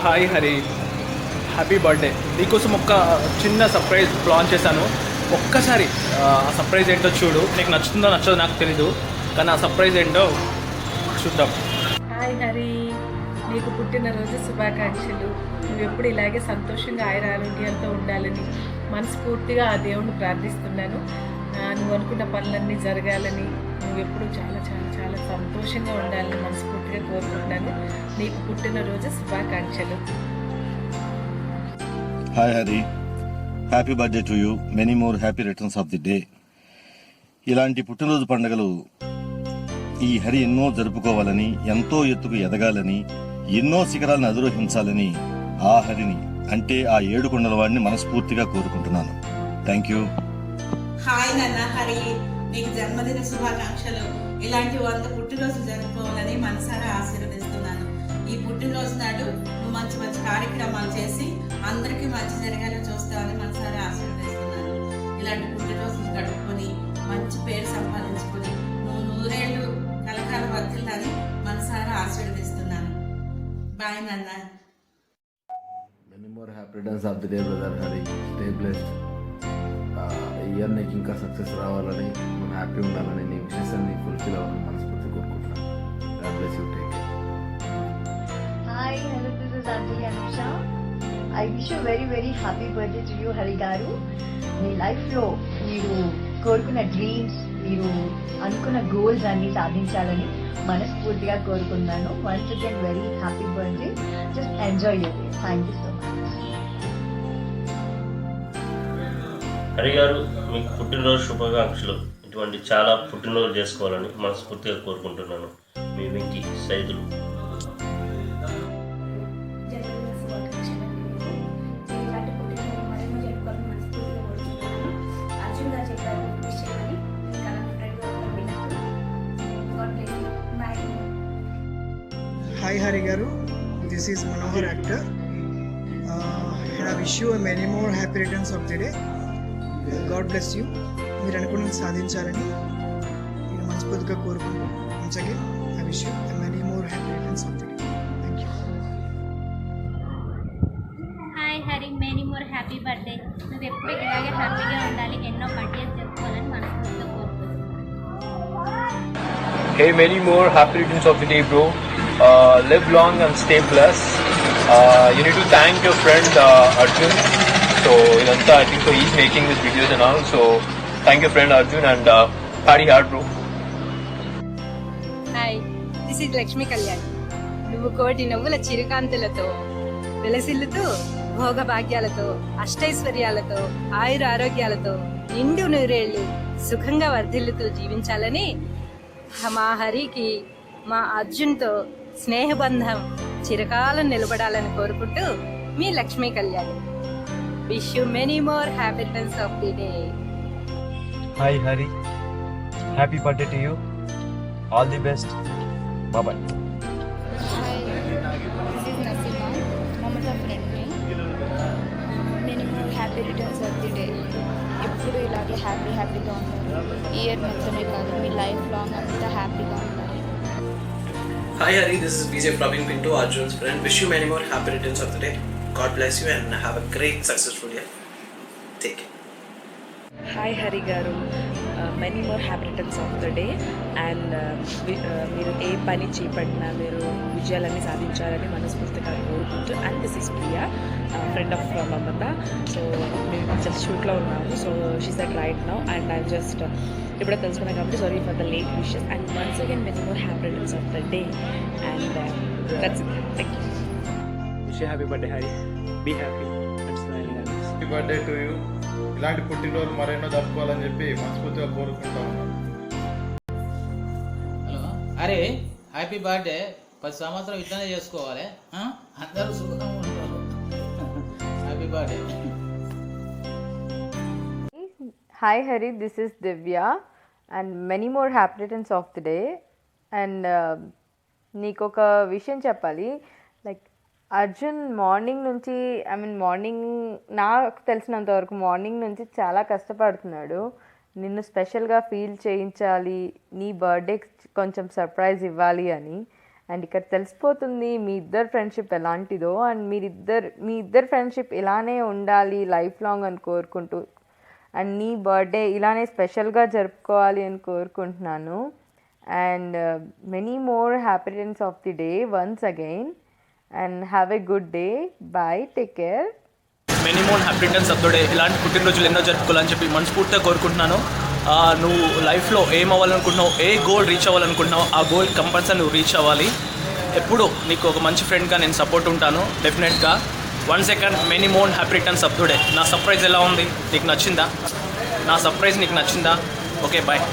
Hi Hari, happy birthday. నీకోసం ఒక చిన్న సర్ప్రైజ్ ప్లాన్ చేశాను. ఒక్కసారి ఆ సర్ప్రైజ్ ఏంటో చూడు. నీకు నచ్చుతుందో నచ్చదో నాకు తెలీదు, కానీ ఆ సర్ప్రైజ్ ఏంటో చూద్దాం. హాయ్ హరి, నీకు పుట్టినరోజు శుభాకాంక్షలు. నువ్వు ఎప్పుడు ఇలాగే సంతోషంగా ఆరోగ్యాలతో ఉండాలని మనస్ఫూర్తిగా ఆ దేవుణ్ణి ప్రార్థిస్తున్నాను. నువ్వు అనుకున్న పనులన్నీ జరగాలని, నువ్వు ఎప్పుడు చాలా చాలా చాలా సంతోషంగా ఉండాలని మనస్ఫూర్తిగా కోరుకుంటున్నాను. నీకు పుట్టినరోజు శుభాకాంక్షలు. Hi Hari, happy birthday to you. Many more happy returns of the day. ఇలాంటి పుట్టినరోజు పండుగలు ఈ హరి ఎన్నో జరుపుకోవాలని, ఎంతో ఎత్తుకు ఎదగాలని, ఎన్నో శిఖరాలను అధిరోహించాలని ఆ హరిని, అంటే ఆ 7 కొండల వాడిని మనస్ఫూర్తిగా కోరుకుంటున్నాను. Thank you. హాయ్ నాన్న హరి, నీకు జన్మదిన శుభాకాంక్షలు. ఇలాంటి 100 పుట్టినరోజు జరుపుకోవాలని మనసారా ఆశీర్వదిస్తున్నాను. ఈ పుట్టినరోజు నాడు నువ్వు మంచి మంచి కార్యక్రమాలు చేసి అందరికీ మంచి జరగాలని చూస్తావని మనసారా ఆశీర్వదిస్తున్నాను. ఇలాంటి పుట్టినరోజు గడుపుకొని మంచి పేరు సంపాదించుకొని నువ్వు 100 ఏళ్ళు కలకాలం వర్తిల్లని మనసారా ఆశీర్వదిస్తున్నాను. బాయ్ నాన్న. Many more happy returns of the day, brother Hari. Stay blessed. ఈ ఇయర్ నీకు ఇంకా సక్సెస్ రావాలని, మనం హ్యాపీ ఉండాలని, నీ విషెస్ అన్ని ఫుల్ఫిల్ అవ్వాలని మనస్ఫూర్తి కోరుకుంటున్నాను. God bless you. Take care. Hi, hello, this is Anjali Anusha. I wish you very happy birthday to you, Hari garu. మీ లైఫ్లో మీరు కోరుకున్న డ్రీమ్స్, మీరు అనుకున్న గోల్స్ అన్ని సాధించాలని మనస్ఫూర్తిగా కోరుకున్నాను. Once again very happy birthday. Just enjoy your day. Thank you so much. Hari garu, మీకు పుట్టినరోజు శుభాకాంక్షలు. ఇటువంటి చాలా పుట్టినరోజు చేసుకోవాలని మనస్ఫూర్తిగా కోరుకుంటున్నాను. మీ Venky Saidulu. Hi Hari Garu, this is Manohar actor, and I wish you many more happy returns of the day. God bless you. మీరు అనుకున్నది సాధించాలని నేను మనస్ఫూర్తిగా కోరుకుంటున్నాను. Once again, I wish you many more happy returns of the day. Thank you. Hi Hari, many more happy birthday. నువ్వు ఎప్పుడు ఇలాగే హ్యాపీగా ఉండాలి, ఎన్నో బర్త్డేస్ జరుపుకోవాలని మనస్ఫూర్తిగా కోరుకుంటున్నాను. Hey, many more happy returns of the day, bro. Live long and stay blessed. You need to thank your friend Arjun. So idantha I think so he's making these videos and all. So thank your friend Arjun and party hard, bro. Hi, this is Lakshmi Kalyan. నువ్వు కోటి నవ్వుల చిరుకాంతులతో వెలసిల్లుతూ భోగభాగ్యాలతో అష్టైశ్వర్యాలతో ఆయుర ఆరోగ్యాలతో నిండు నూరేళ్లు సుఖంగా వర్ధిల్లుతూ జీవించాలని మా హరికి, మా అర్జున్తో స్నేహబంధం చిరకాలం నిలబడాలని కోరుకుంటూ మీ Lakshmi Kalyan. Wish you many more happy returns of the day. Hi Hari, happy birthday to you. All the best. Bye bye. Hi, this is Nasima, Mamata friend. Many more happy returns of the day. ఎప్పుడు ఇలాగే హ్యాపీగా ఉండాలి. Year మొత్తమే కాదు, మీ life long అంతా హ్యాపీగా ఉండాలి. Hi Hari, this is BJ Praveen Pinto, Arjun's friend. Wish you many more happy returns of the day. God bless you and have a great successful year. Take care. Hi Hari garu, many more happy returns of the day. And మీరు ఏ పని చేపట్టినా మీరు విజయాలన్నీ సాధించాలని మనస్ఫూర్తిగా కోరుకుంటూ. And this is Priya, friend of Mamata. So మేము జస్ట్ షూట్లో ఉన్నాము. So she's that right now and I just ఇప్పుడే తెలుసుకున్నాను కాబట్టి sorry for the late wishes. And once again many more happy returns of the day. And that's it. Thank you. Wish you happy birthday, Hari. Be happy and smiling always. Happy birthday to you. ఇలాంటి పుట్టినరోజు మరెన్నో జరుపుకోవాలని చెప్పి మనస్ఫూర్తిగా కోరుకుంటా ఉన్నాను. Hello, అరే happy birthday. 10 సంవత్సరం ఇట్లానే చేసుకోవాలి, అందరూ సుఖంగా ఉంటారు. Happy birthday. Hi Hari, this is Divya and many more happy returns of the day. And నీకు ఒక విషయం చెప్పాలి. లైక్ అర్జున్ మార్నింగ్ నుంచి, మార్నింగ్ నాకు తెలిసినంత వరకు మార్నింగ్ నుంచి చాలా కష్టపడుతున్నాడు. నిన్ను స్పెషల్గా ఫీల్ చేయించాలి, నీ బర్త్డేకి కొంచెం సర్ప్రైజ్ ఇవ్వాలి అని. అండ్ ఇక్కడ తెలిసిపోతుంది మీ ఇద్దరు ఫ్రెండ్షిప్ ఎలాంటిదో, అండ్ మీ ఇద్దరు ఫ్రెండ్షిప్ ఇలానే ఉండాలి లైఫ్ లాంగ్ అని కోరుకుంటూ, అండ్ నీ బర్త్డే ఇలానే స్పెషల్గా జరుపుకోవాలి అని కోరుకుంటున్నాను. And many more happy returns of the day once again, and have a good day. Bye, take care. Many more happy returns of the day. ఇలాంటి పుట్టినరోజులు ఎన్నో జరుపుకోవాలని చెప్పి మనస్ఫూర్తిగా కోరుకుంటున్నాను. నువ్వు లైఫ్లో ఏం అవ్వాలనుకుంటున్నావు, ఏ గోల్ రీచ్ అవ్వాలనుకుంటున్నావు, ఆ గోల్ కంపల్సరీ నువ్వు రీచ్ అవ్వాలి. ఎప్పుడు నీకు ఒక మంచి ఫ్రెండ్గా నేను సపోర్ట్ ఉంటాను డెఫినెట్గా. One second, many more happy returns of the day. నా సర్ప్రైజ్ ఎలా ఉంది, నీకు నచ్చిందా? నా సర్ప్రైజ్ నీకు నచ్చిందా? Okay, bye.